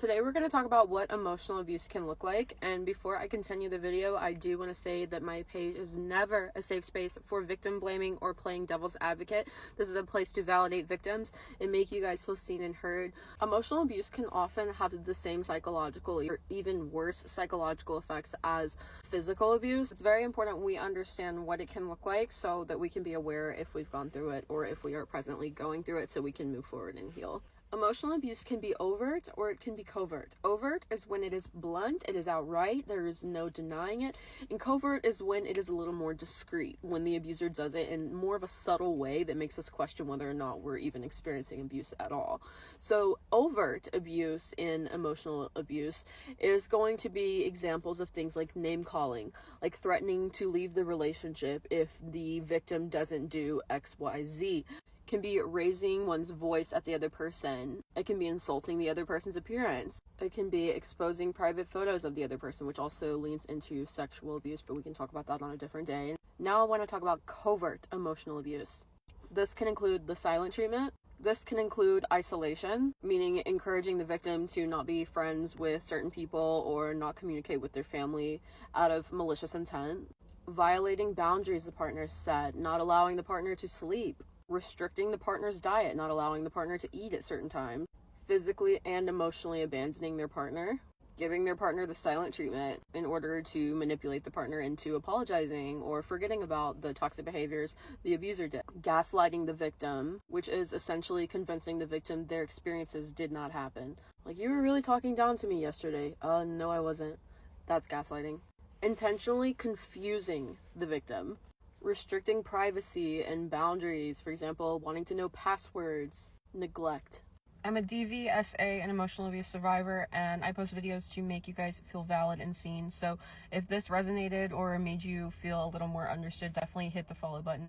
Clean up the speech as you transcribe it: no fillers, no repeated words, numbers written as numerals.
Today we're going to talk about what emotional abuse can look like, and before I continue the video, I do want to say that my page is never a safe space for victim blaming or playing devil's advocate. This is a place to validate victims and make you guys feel seen and heard. Emotional abuse can often have the same psychological or even worse psychological effects as physical abuse. It's very important we understand what it can look like so that we can be aware if we've gone through it or if we are presently going through it, so we can move forward and heal. Emotional abuse can be overt or it can be covert. Overt is when it is blunt, it is outright, there is no denying it. And covert is when it is a little more discreet, when the abuser does it in more of a subtle way that makes us question whether or not we're even experiencing abuse at all. So overt abuse in emotional abuse is going to be examples of things like name calling, like threatening to leave the relationship if the victim doesn't do XYZ. Can be raising one's voice at the other person. It can be insulting the other person's appearance. It can be exposing private photos of the other person, which also leans into sexual abuse, but we can talk about that on a different day. Now I want to talk about covert emotional abuse. This can include the silent treatment. This can include isolation, meaning encouraging the victim to not be friends with certain people or not communicate with their family out of malicious intent. Violating boundaries the partner set, not allowing the partner to sleep. Restricting the partner's diet, not allowing the partner to eat at certain times, physically and emotionally abandoning their partner, giving their partner the silent treatment in order to manipulate the partner into apologizing or forgetting about the toxic behaviors the abuser did, gaslighting the victim, which is essentially convincing the victim their experiences did not happen. Like, you were really talking down to me yesterday. No, I wasn't. That's gaslighting. Intentionally confusing the victim. Restricting privacy and boundaries, for example, wanting to know passwords, neglect. I'm a DV, SA, and emotional abuse survivor, and I post videos to make you guys feel valid and seen. So if this resonated or made you feel a little more understood, definitely hit the follow button.